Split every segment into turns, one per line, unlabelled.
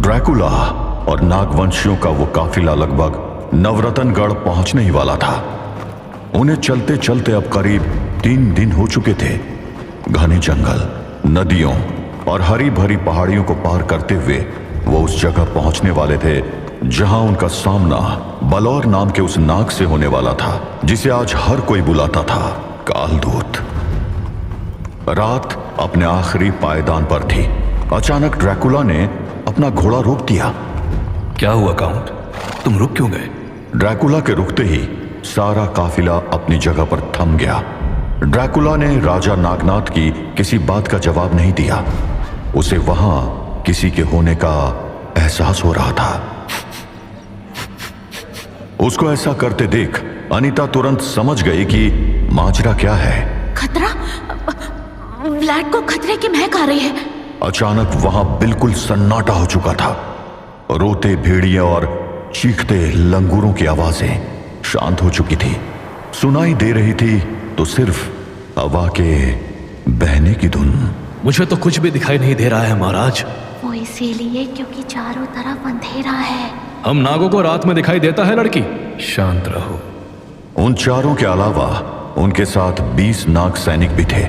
Dracula और नागवंशियों का वो काफिला लगभग नवरत्नगढ़ पहुंचने ही वाला था। उन्हें चलते चलते अब करीब 3 दिन हो चुके थे। घने जंगल, नदियों और हरी भरी पहाड़ियों को पार करते हुए वो उस जगह पहुंचने वाले थे जहां उनका सामना बलौर नाम के उस नाग से होने वाला था जिसे आज हर कोई बुलाता था कालदूत। रात अपने आखिरी पायदान पर थी। अचानक ड्रैकुला ने अपना घोड़ा रोक दिया।
क्या हुआ काउंट, तुम रुक क्यों गए?
ड्रैकुला के रुकते ही सारा काफिला अपनी जगह पर थम गया। ड्रैकुला ने राजा नागनाथ की किसी बात का जवाब नहीं दिया। उसे वहां किसी के होने का एहसास हो रहा था। उसको ऐसा करते देख अनीता तुरंत समझ गई कि माजरा क्या है।
खतरा, ब्लैड को खतरे की महक आ रही है।
अचानक वहां बिल्कुल सन्नाटा हो चुका था। रोते भेड़िए और चीखते लंगूरों की आवाजें शांत हो चुकी थी। सुनाई दे रही थी तो सिर्फ हवा के बहने की धुन।
मुझे तो कुछ भी दिखाई नहीं दे रहा है महाराज।
वो इसीलिए क्योंकि चारों तरफ अंधेरा है।
हम नागों को रात में दिखाई देता है लड़की, शांत रहो।
उन चारों के अलावा उनके साथ 20 नाग सैनिक भी थे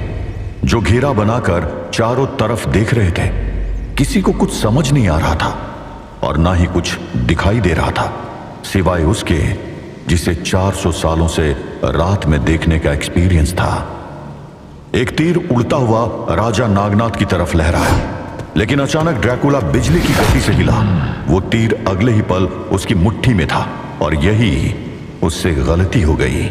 जो घेरा बनाकर चारों तरफ देख रहे थे। किसी को कुछ समझ नहीं आ रहा था और ना ही कुछ दिखाई दे रहा था सिवाय उसके जिसे 400 सालों से रात में देखने का एक्सपीरियंस था। एक तीर उड़ता हुआ राजा नागनाथ की तरफ लहराया, लेकिन अचानक ड्रैकुला बिजली की गति से हिला। वो तीर अगले ही पल उसकी मुट्ठी में था और यही उससे गलती हो गई।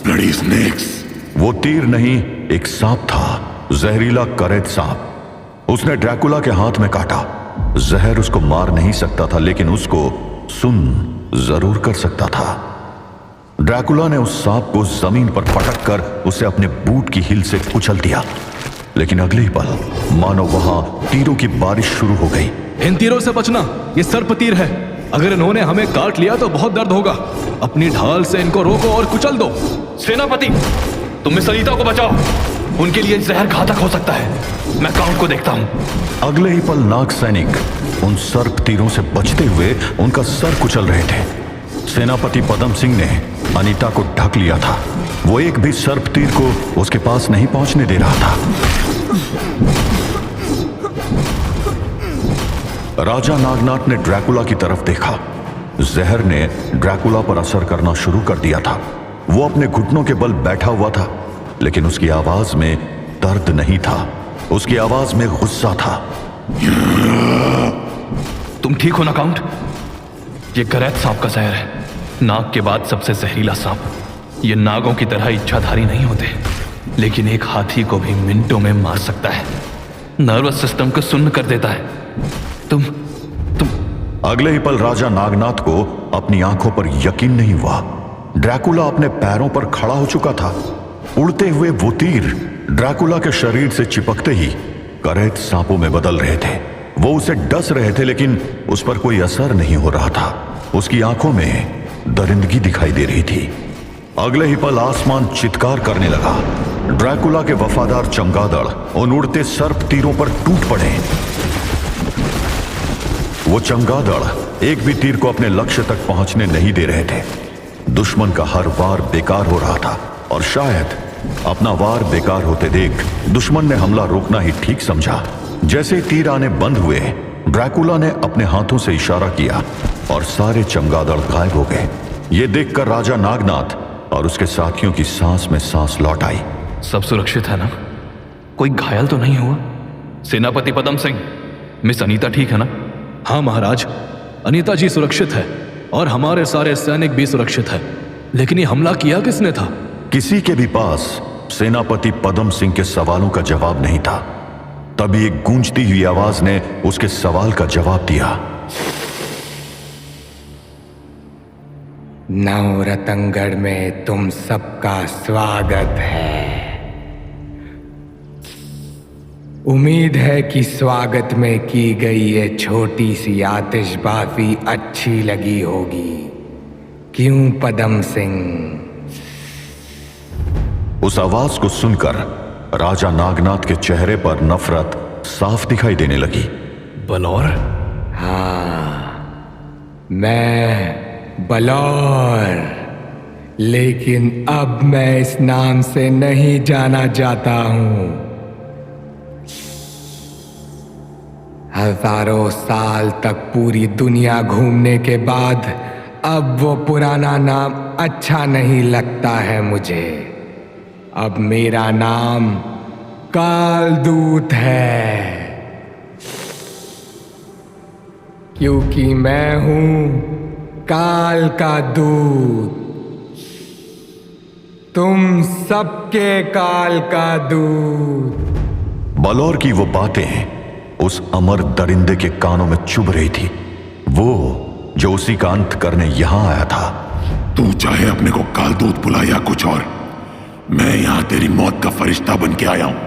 Bloody snakes.
वो तीर नहीं, एक सांप था, जहरीला करैत सांप। उसने ड्रैकुला के हाथ में काटा। जहर उसको मार नहीं सकता था, लेकिन उसको सुन जरूर कर सकता था। ड्रैकुला ने उस सांप को जमीन पर पटक कर उसे अपने बूट की हील से कुचल दिया, लेकिन अगले ही पल मानो वहां तीरों की बारिश शुरू हो गई।
इन तीरों से बचना, ये सर्प तीर है। अगर इन्होंने हमें काट लिया तो बहुत दर्द होगा। अपनी ढाल से इनको रोको और कुचल दो।
सेनापति, तुम मिस अनीता को बचाओ, उनके लिए जहर घातक हो सकता है। मैं काउंट को देखता हूं।
अगले ही पल नाग सैनिक उन सर्प तीरों से बचते हुए उनका सर कुचल रहे थे। सेनापति पदम सिंह ने अनीता को ढक लिया था। वो एक भी सर्प तीर को उसके पास नहीं पहुंचने दे रहा था। राजा नागनाथ ने ड्रैकुला की तरफ देखा। जहर ने ड्रैकुला पर असर करना शुरू कर दिया था। वो अपने घुटनों के बल बैठा हुआ था, लेकिन उसकी आवाज में दर्द नहीं था, उसकी आवाज में गुस्सा था।
तुम ठीक हो ना काउंट? ये करैत सांप का जहर है, नाग के बाद सबसे जहरीला सांप। ये नागों की तरह इच्छाधारी नहीं होते, लेकिन एक हाथी को भी मिनटों में मार सकता है। नर्वस सिस्टम को सुन्न कर देता है। तुम
अगले ही पल राजा नागनाथ को अपनी आंखों पर यकीन नहीं हुआ। ड्रैकुला अपने पैरों पर खड़ा हो चुका था। उड़ते हुए वो तीर ड्रैकुला के शरीर से चिपकते ही करैत सांपों में बदल रहे थे। वो उसे डस रहे थे, लेकिन उस पर कोई असर नहीं हो रहा था। उसकी आंखों में दरिंदगी दिखाई दे रही थी। अगले ही पल आसमान चित्कार करने लगा। ड्रैकुला के वफादार चमगादड़ उन उड़ते सर्प तीरों पर टूट पड़े। वो चमगादड़ एक भी तीर को अपने लक्ष्य तक पहुंचने नहीं दे रहे थे। दुश्मन का हर वार बेकार हो रहा था और शायद अपना वार बेकार होते देख दुश्मन ने हमला रोकना ही ठीक समझा। जैसे ही तीर आने बंद हुए, ड्रैकुला ने अपने हाथों से इशारा किया और सारे चमगादड़ गायब हो गए। ये देखकर राजा नागनाथ और उसके साथियों की सांस में सांस लौट आई।
सब सुरक्षित है ना? कोई घायल तो नहीं हुआ? सेनापति पदम सिंह, मिस अनीता ठीक है ना?
हाँ महाराज, अनीता जी सुरक्षित है और हमारे सारे सैनिक भी सुरक्षित है। लेकिन ये हमला किया किसने था?
किसी के भी पास सेनापति पदम सिंह के सवालों का जवाब नहीं था। तभी एक गूंजती हुई आवाज ने उसके सवाल का जवाब दिया।
नवरत्नगढ़ में तुम सबका स्वागत है। उम्मीद है कि स्वागत में की गई ये छोटी सी आतिशबाजी अच्छी लगी होगी। क्यों पदम सिंह?
उस आवाज को सुनकर राजा नागनाथ के चेहरे पर नफरत साफ दिखाई देने लगी।
बलौर?
हाँ, मैं बलौर, लेकिन अब मैं इस नाम से नहीं जाना जाता हूं। हजारों साल तक पूरी दुनिया घूमने के बाद अब वो पुराना नाम अच्छा नहीं लगता है मुझे। अब मेरा नाम कालदूत है, क्योंकि मैं हूं काल का दूत, तुम सबके काल का दूत।
बलौर की वो बातें उस अमर दरिंदे के कानों में चुभ रही थी, वो जो उसी का अंत करने यहां आया था।
तू चाहे अपने को कालदूत बुला या कुछ और, मैं यहां तेरी मौत का फरिश्ता बन के आया हूं।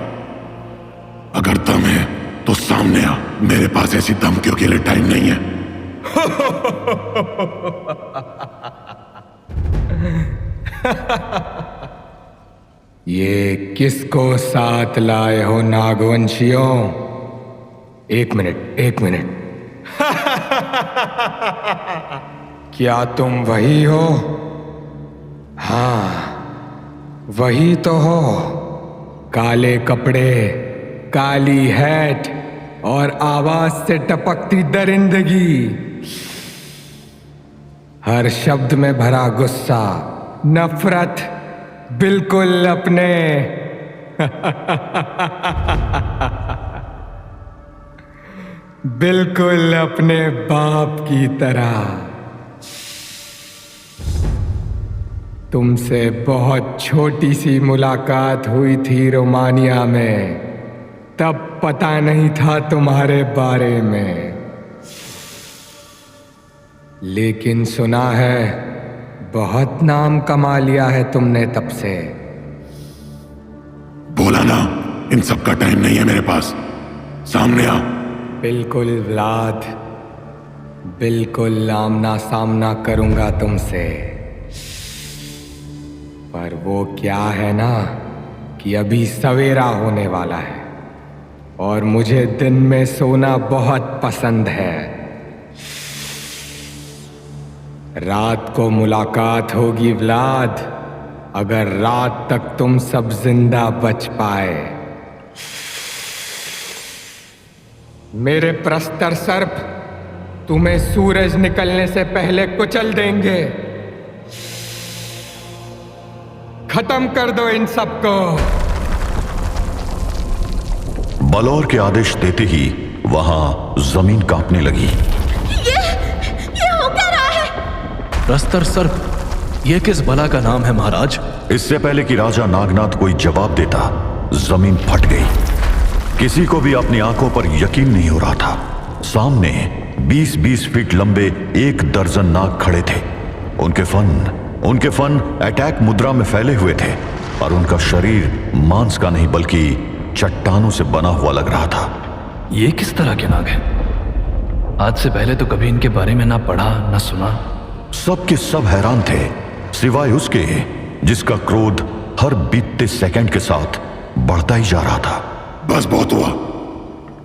अगर दम है तो सामने आ, मेरे पास ऐसी धमकियों के लिए टाइम नहीं है।
ये किसको साथ लाए हो नागवंशियों? एक मिनट क्या तुम वही हो? हाँ, वही तो हो। काले कपड़े, काली हैट और आवाज से टपकती दरिंदगी, हर शब्द में भरा गुस्सा, नफरत, बिल्कुल अपने बिल्कुल अपने बाप की तरह। तुमसे बहुत छोटी सी मुलाकात हुई थी रोमानिया में, तब पता नहीं था तुम्हारे बारे में, लेकिन सुना है बहुत नाम कमा लिया है तुमने तब से।
बोला ना, इन सब का टाइम नहीं है मेरे पास, सामने आ।
बिल्कुल व्लाद, बिल्कुल आमना सामना करूंगा तुमसे, पर वो क्या है ना कि अभी सवेरा होने वाला है और मुझे दिन में सोना बहुत पसंद है। रात को मुलाकात होगी व्लाद, अगर रात तक तुम सब जिंदा बच पाए। मेरे प्रस्तर सर्प तुम्हें सूरज निकलने से पहले कुचल देंगे। खत्म कर दो इन सबको।
बलौर के आदेश देते ही वहां जमीन कांपने लगी।
ये हो क्या रहा है?
प्रस्तर सर्प, ये किस बला का नाम है महाराज?
इससे पहले कि राजा नागनाथ कोई जवाब देता, जमीन फट गई। किसी को भी अपनी आंखों पर यकीन नहीं हो रहा था। सामने 20-20 फीट लंबे 1 दर्जन नाग खड़े थे। उनके फन अटैक मुद्रा में फैले हुए थे और उनका शरीर मांस का नहीं बल्कि चट्टानों से बना हुआ लग रहा था।
ये किस तरह के नाग हैं? आज से पहले तो कभी इनके बारे में ना पढ़ा ना सुना।
सब के सब हैरान थे, सिवाय उसके जिसका क्रोध हर बीतते सेकंड के साथ बढ़ता ही जा रहा था।
बस बहुत हुआ,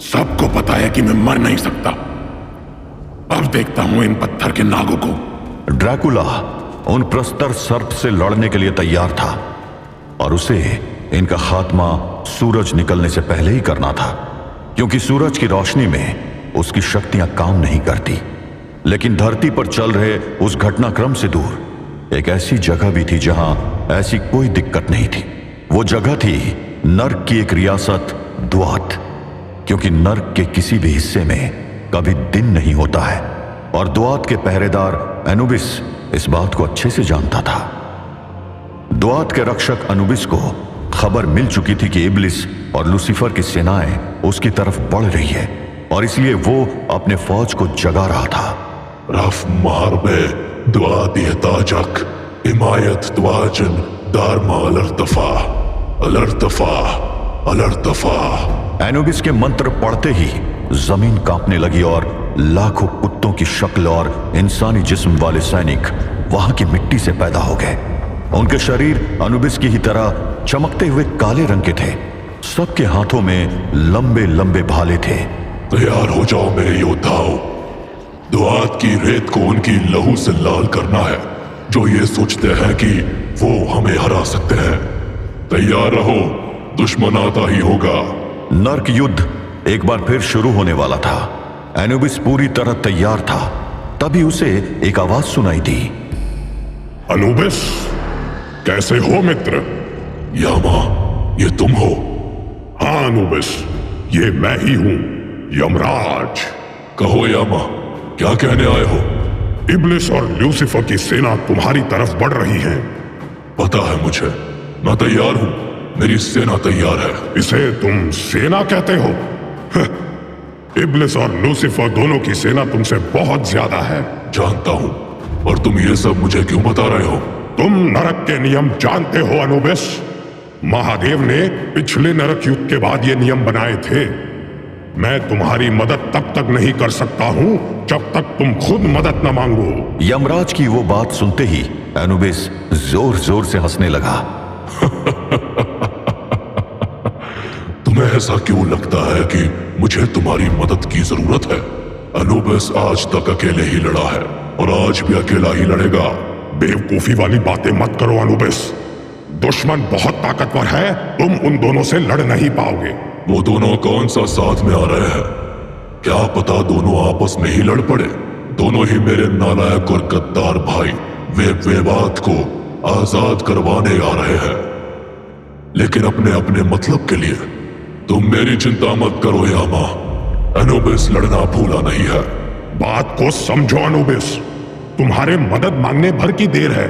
सबको पता है कि मैं मर नहीं सकता। अब देखता हूं इन पत्थर के नागों को।
ड्रैकुला उन प्रस्तर सर्प से लड़ने के लिए तैयार था और उसे इनका खात्मा सूरज निकलने से पहले ही करना था, क्योंकि सूरज की रोशनी में उसकी शक्तियां काम नहीं करती। लेकिन धरती पर चल रहे उस घटनाक्रम से दूर एक ऐसी जगह भी थी जहां ऐसी कोई दिक्कत नहीं थी। वो जगह थी नर्क की एक रियासत द्वात, क्योंकि नर्क के किसी भी हिस्से में कभी दिन नहीं होता है और द्वात के पहरेदार अनुबिस इस बात को अच्छे से जानता था। द्वात के रक्षक अनुबिस को खबर मिल चुकी थी कि इब्लिस और लूसीफर की सेनाएं उसकी तरफ बढ़ रही है और इसलिए वो अपने फौज को जगा रहा था।
रफ मारबे द्वात यहताजक हिमायत द्वाजन दारमा अलर्तफा अलर्तफा अलर्तफा।
एनुबिस के मंत्र पढ़ते ही जमीन कांपने लगी और लाखों कुत्तों की शक्ल और इंसानी जिस्म वाले सैनिक वहां की मिट्टी से पैदा हो गए। उनके शरीर अनुबिस की ही तरह चमकते हुए काले रंग के थे। सबके हाथों में लंबे लंबे भाले थे
तैयार हो जाओ मेरे योद्धाओं। दुआत की रेत को उनकी लहू से लाल करना है जो ये सोचते हैं कि वो हमें हरा सकते हैं। तैयार रहो, दुश्मन आता ही होगा।
नर्क युद्ध एक बार फिर शुरू होने वाला था। एनुबिस पूरी तरह तैयार था। तभी उसे एक आवाज सुनाई दी।
अनुबिस, कैसे हो मित्र?
यामा, ये तुम हो?
हाँ अनुबिस, ये मैं ही हूं, यमराज।
कहो यामा, क्या कहने आए हो?
इब्लिस और ल्यूसिफर की सेना तुम्हारी तरफ बढ़ रही है।
पता है मुझे, मैं तैयार हूं। मेरी सेना तैयार है।
इसे तुम सेना कहते हो? इब्लिस और लूसीफर दोनों की सेना तुमसे बहुत ज्यादा है।
जानता हूं, और तुम ये सब मुझे क्यों बता रहे हो?
तुम नरक के नियम जानते हो अनुबिस? महादेव ने पिछले नरक युद्ध के बाद ये नियम बनाए थे। मैं तुम्हारी मदद तब तक नहीं कर सकता हूं जब तक तुम खुद मदद न मांगो।
यमराज की वो बात सुनते ही एनुबिस जोर जोर से हंसने लगा।
तुम्हें ऐसा क्यों लगता है कि मुझे तुम्हारी मदद की जरूरत है? अनुबिस आज तक अकेले ही लड़ा है और आज भी अकेला ही लड़ेगा।
बेवकूफी वाली बातें मत करो अनुबिस। दुश्मन बहुत ताकतवर है, तुम उन दोनों से लड़ नहीं पाओगे।
वो दोनों कौन सा साथ में आ रहे हैं? क्या पता दोनों आपस में ही लड़ पड़े। दोनों ही मेरे नालायक और गद्दार भाई वेवाद को आजाद करवाने आ रहे हैं, लेकिन अपने अपने मतलब के लिए। तुम मेरी चिंता मत करो यामा, अनुबिस लड़ना भूला नहीं है।
बात को समझो अनुबिस, तुम्हारे मदद मांगने भर की देर है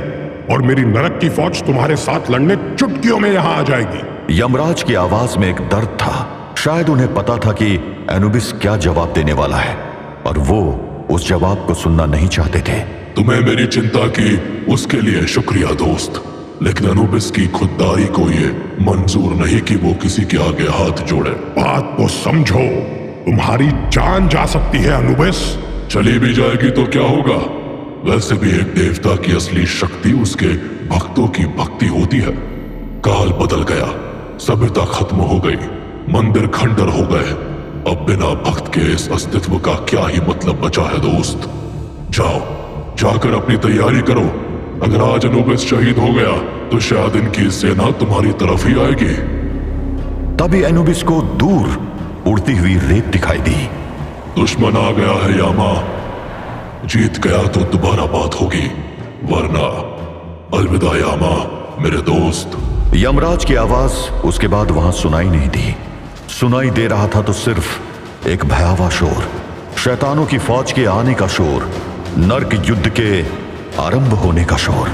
और मेरी नरक की फौज तुम्हारे साथ लड़ने चुटकियों में यहां आ जाएगी।
यमराज की आवाज में एक दर्द था। शायद उन्हें पता था कि एनुबिस क्या जवाब देने वाला है और वो उस जवाब को सुनना नहीं चाहते थे।
तुम्हें मेरी चिंता की उसके लिए शुक्रिया दोस्त, लेकिन अनुबिस की खुददारी को ये मंजूर नहीं कि वो किसी के आगे हाथ जोड़े।
बात को समझो, तुम्हारी जान जा सकती है अनुबिस।
चली भी जाएगी तो क्या होगा? वैसे भी एक देवता की असली शक्ति उसके भक्तों की भक्ति होती है। काल बदल गया, सभ्यता खत्म हो गई, मंदिर खंडर हो गए। अब बिना भक्त के इस अस्तित्व का क्या ही मतलब बचा है दोस्त। जाओ, जाकर अपनी तैयारी करो। अगर आज अनुबिस शहीद हो गया तो शायद इनकी सेना तुम्हारी तरफ ही आएगी।
तभी एनुबिस को दूर उड़ती हुई रेत दिखाई दी।
दुश्मन आ गया है यामा। जीत गया तो दोबारा बात होगी, वरना अलविदा यामा मेरे दोस्त।
यमराज की आवाज उसके बाद वहां सुनाई नहीं दी। सुनाई दे रहा था तो सिर्फ एक भयावह शोर, शैतानों की फौज के आने का शोर, नर्क युद्ध के आरंभ होने का शोर।